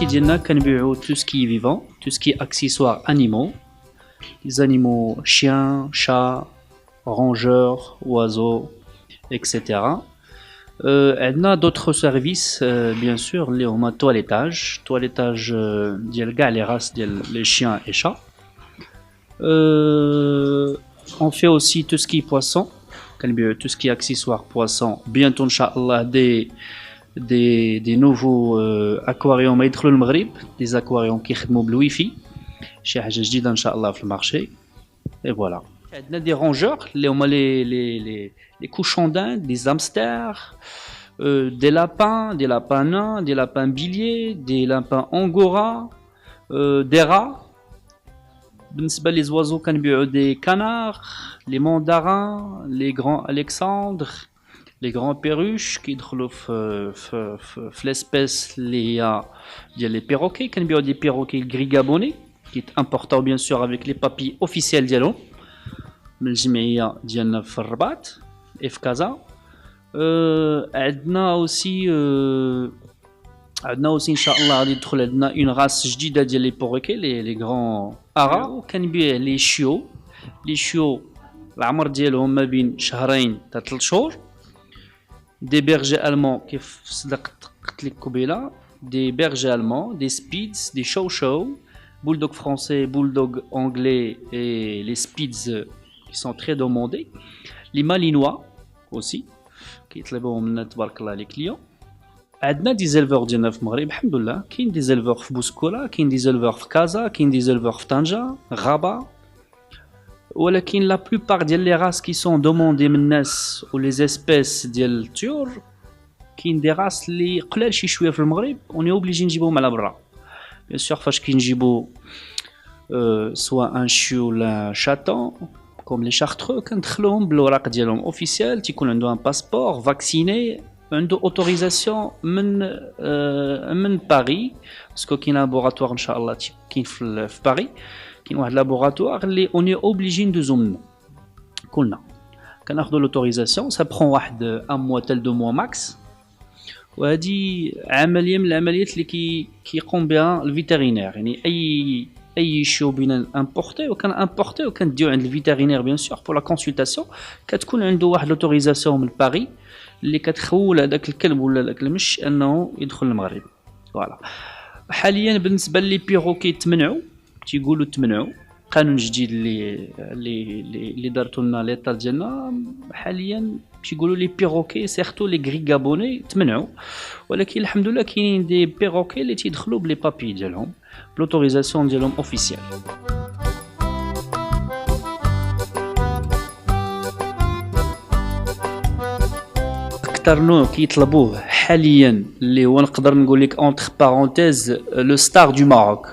marché ديالنا كنبيعو tout ce qui est vivant, tout ce qui est accessoires animaux, les animaux chiens, chats, rongeurs, oiseaux, etc. On a d'autres services, bien sûr, les toilettage ديال كاع les races ديال les chiens et chats. On fait aussi tout ce qui est poisson, tout ce qui est accessoires poisson. Bientôt, Inch'Allah, des nouveaux aquariums à يدخلوا المغرب, des aquariums qui يخدموا بالويفي. شي حاجة جديدة إن شاء الله في المارché. Et voilà. On a des rongeurs, les cochons d'Inde, des hamsters, des lapins nains, des lapins biliers, des lapins angora, des rats. بالنسبة les oiseaux كنبيعوا des canards, les mandarins, les grands Alexandres, les grands perruches qui يدخلوا في l'espèce les perroquets كنبيعوا des perroquets gris gabonais qui est important bien sûr avec les papiers officiels ديالهم من الجمعية ديالنا في الرباط في كازا. عندنا aussi ان شاء الله غادي يدخل عندنا اون راس جديده ديال لي بوروكي لي غران ارا. وكنبيع لي شيو العمر ديالهم ما بين شهرين حتى 3 شهور. دي بيرجي المون كيف صدقت قلت لك قبيله, دي بيرجي المون, دي سبيدز, دي شو bulldog français, bulldog anglais et les spitz qui sont très demandés. Les malinois aussi qui يطلبوا منا تبارك الله les clients. عندنا دي زيلفور ديالنا في المغرب الحمد لله. كاين دي زيلفور في بوسكولا, كاين دي زيلفور في كازا, كاين دي زيلفور في طنجة, غابة. ولكن لا بلوبار ديال لي راس كي سون دوموندي من الناس و لي زيسبيس ديال الطيور كاين دي راس اللي قلال شي شويه في المغرب وني اوبليجي نجيبوهم على برا. بيان سور فاش كنجيبو سوا ان شيو ولا شاتون كوم لي شارترو كندخلوهم بالوراق ديالهم اوفيسيال, تيكون عنده ان باسبور فاكسيني, عنده اوتوريزاسيون من باري باسكو كاين لابوراتوار ان شاء الله كاين في باري. كاين واحد لابوراتوار اللي اوني اوبليجي ندوزو منه كلنا كناخذوا لوتوريزاسيون. سا برون واحد ان موا تال 2 موا ماكس. وهذه عمليه من العمليات اللي كيقوم بها الفيترينير. يعني اي شيو بينا امبورتي وكنديو عند الفيترينير بيان سور بور لا كونسلطاسيون. كتكون عنده واحد لوتوريزاسيون من باري اللي كتخول هذاك الكلب ولا داك المش انه يدخل المغرب. فوالا. حاليا بالنسبه لي بيروكي تيقولوا تمنعوا قانون جديد اللي دارتو لنا ليطا ديالنا. حاليا تيقولوا لي بيروكي سيرتو لي غري غابوني تمنعوا, ولكن الحمد لله كاينين دي بيروكي اللي تيدخلوا بلي بابي ديالهم بلوتوريزاسيون ديالهم اوفيسيال. اكثر نوع كيطلبوه حاليا اللي هو نقدر نقول لك اونتر بارونتيز لو ستار دو ماروك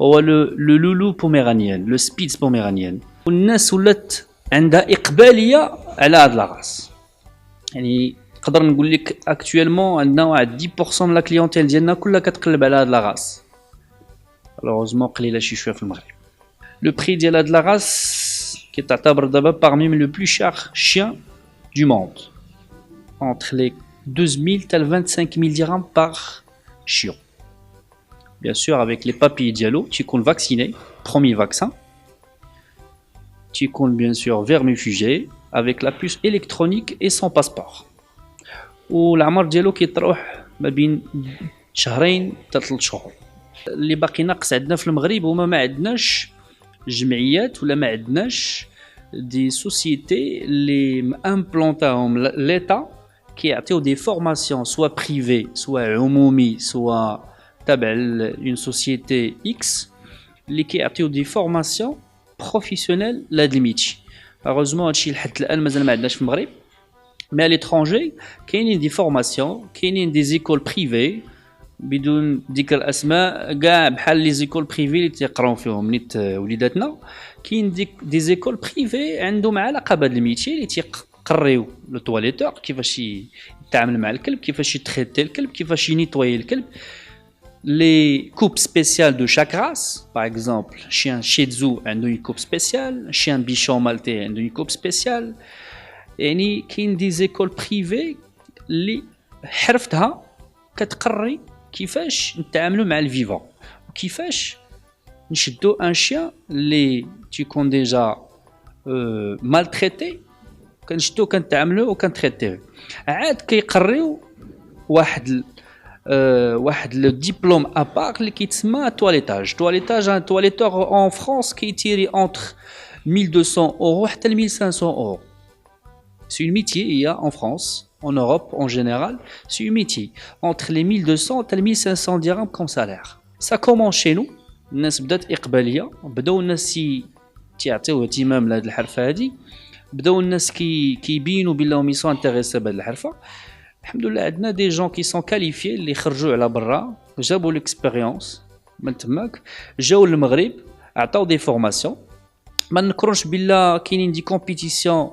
هو لو لولو بوميرانيان, لو سبيتز بوميرانيان. والناس ولات عندها اقباليه على هاد لاغاس. يعني نقدر نقول لك اكطويلمون عندنا واحد 10% من لا كليونتيل ديالنا كلها كتقلب على هاد لاغاس. مالوغوزمون قليله شي شويه في المغرب. لو بري ديال هاد لاغاس كيتعتبر دابا parmi لو بلو شير chien du monde, entre les 12 000 حتى 25 000 dirhams par chiot. Bien sûr, avec les papiers dialo, tu es vacciné, premier vaccin. Tu es bien sûr vermifugé avec la puce électronique et son passeport. Ou العمر ديالو كيتروح ما بين شهرين حتى 3 شهور. اللي باقي ناقص عندنا في المغرب هما ما عندناش جمعيات ولا ما عندناش دي سوسيتي اللي امبلونطاهم ليتا كيعطيو دي فورماسيون سوا بريفي سوا عمومي سوا تابع une société X اللي كيعطيو دي فورماسيون بروفيسيونيل لهاد الميتشي. هeureusement هادشي لحد الان مازال ما عندناش في المغرب. مي على ليترونجي كاينين دي فورماسيون, كاينين دي زيكول بريفي بدون ذكر اسماء كاع بحال لي زيكول بريفي اللي تيقراو فيهم نيت وليداتنا. كاين دي زيكول بريفي عندهم علاقه بهاد الميتشي اللي تيقريو لو تواليتور كيفاش يتعامل مع الكلب, كيفاش يتريتي الكلب, كيفاش ينيطوي الكلب. Les coupes spéciales de chaque race, par exemple, chien Shih Tzu a une coupe spéciale, chien Bichon Maltais a une coupe spéciale. Et il y a des écoles privées qui حرفتها كتقري كيفاش نتعاملوا مع الفيفون وكيفاش نشدو ان شيان اللي تيكون ديجا maltraité كنشدو كنتعاملو وكنتريتيو عاد كيقريو واحد لو ديبلوم ابار اللي كيتسمى تواليتاج ان تواليتور اون فرانس كيتيري انتر 1200 اورو حتى ل 1500 اورو سي اون ميتيي هي en France en Europe en général c'est un métier entre les 1200 et les 1500 dirhams comme salaire ça commence chez nous الناس بدات اقباليه بداو الناس تيعطيو اهتمام لهاد الحرفه هادي بداو الناس كيبينوا بانهم يسون انتريسي بهاد الحرفه الحمد لله عندنا دي جون كي سون كاليفيي اللي خرجوا على برا جابوا ليكسبيريونس من تماك جاو للمغرب عطاو دي فورماسيون ما نكرونش بلا كاينين دي كومبيتيسيون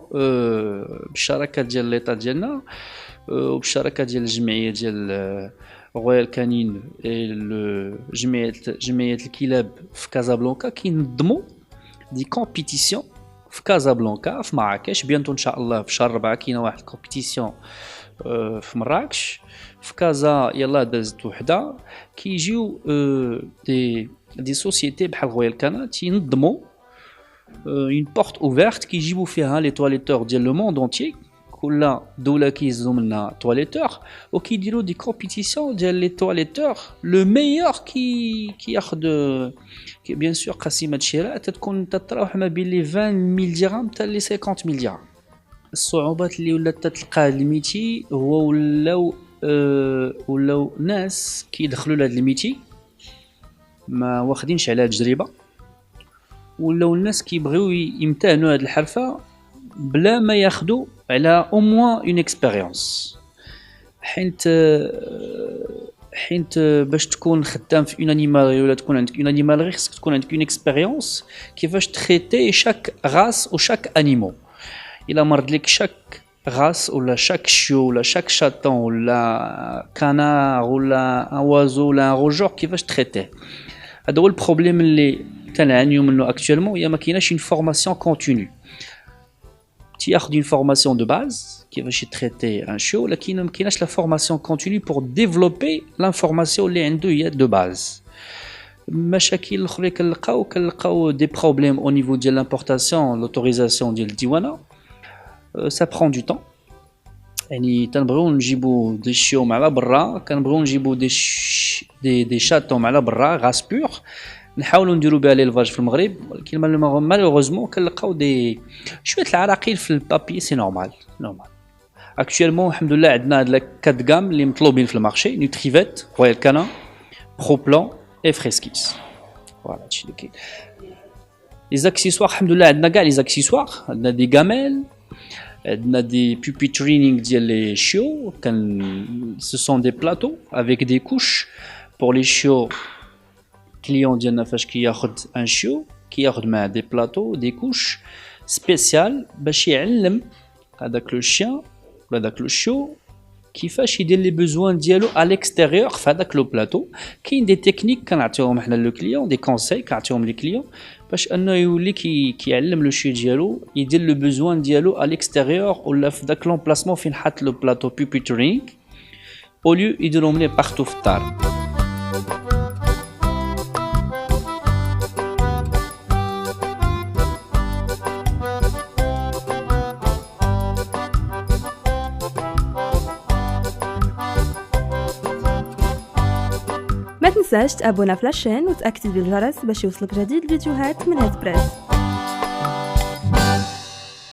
بالشراكه ديال ليطا ديالنا وبالشراكه ديال الجمعيه ديال رويال كانين جمعيه الكلاب في كازابلانكا كينظموا دي كومبيتيسيون في كازابلانكا في مراكش بيانتو ان شاء الله في شهر 4 كاينه واحد الكومبيتيسيون في مراكش في كازا يلا دازت وحده كيجيو دي سوسيتي بحال رويال كانين تينظموا une porte ouverte كيجيبوا فيها لي تواليتور ديال لو موند اونتيي كل دوله كيزو منها تواليتور وكيديروا دي كومبيتيسيون ديال لي تواليتور لو ميور كياخذ بيان سور قسيمه الشراء تتكون تتراوح ما بين لي 20000 درهم حتى لي 50000 درهم الصعوبات اللي ولات تتلقى هاد الميتي هو ولاو ناس كيدخلوا لهاد الميتي ما واخدينش على تجربه ولاو الناس كيبغيو يمتهنوا هاد الحرفه بلا ما ياخذوا على او موان اون اكسبيريونس حيت باش تكون خدام في اون انيمالري ولا تكون عندك اون انيمالري خصك تكون عندك اون اكسبيريونس كيفاش تريتي شاك غاس وشاك انيمو الا مرض لك شاك غاس ولا شاك شيو ولا شاك شاتون ولا كانار ولا ان وازو ولا ان روجور كيفاش تريتيه هذا هو البروبليم اللي كنعانيو منه اكطوالمون هي ما كايناش اون فورماسيون كونتينيو تياخذ اون فورماسيون دو باز كيفاش يتريتي ان شيو ولكن ما كايناش لا فورماسيون كونتينيو بور ديفلوبي لانفورماسيون اللي عنده هي دو باز المشاكل الاخرى كنلقاو دي بروبليم او نيفو ديال لامبورطاسيون لوتوريزاسيون ديال الديوانه سا برون دو طون يعني تنبغيو نجيبو دي شيوم على برا كنبغيو نجيبو دي شاتوم على برا غاس بور نحاولوا نديروا بها ليلفاج في المغرب ولكن مالوغوزمون كنلقاو دي شويه العراقيل في البابي سي نورمال اكطوالمون الحمد لله عندنا هاد لا 4 غام اللي مطلوبين في المارشي نوتريفيت رويال كانين برو بلان اي فريسكيس فوالا هادشي اللي كاين لي زاكسيسوار الحمد لله عندنا كاع لي زاكسيسوار عندنا دي غاميل عندنا دي بوبي ترينينغ ديال لي شيو كان سو سون دي بلاطو افيك دي كوش بور لي شيو كليون ديالنا فاش كياخذ ان شيو كياخذ معاه دي بلاطو دي كوش سبيسيال باش يعلم هذاك لو شيان ولا داك لو شيو كيفاش يدير لي بوزوان ديالو على الاكستيريور في هذاك لو بلاطو كاين دي تكنيك كنعطيوهم حنا لو كليون دي كونساي كنعطيوهم لي كليون باش انه يولي كيعلم لو شيو ديالو يدير لو بوزوان ديالو على الاكستيريور ولا في داك لومبلاسمون فين حط لو بلاطو بوبي ترينينغ او ليو يديرهم لي بارتو في الدار ما تنساش تابونا في لاشين وتأكد بالجرس باش يوصلك جديد الفيديوهات من هاد بريس.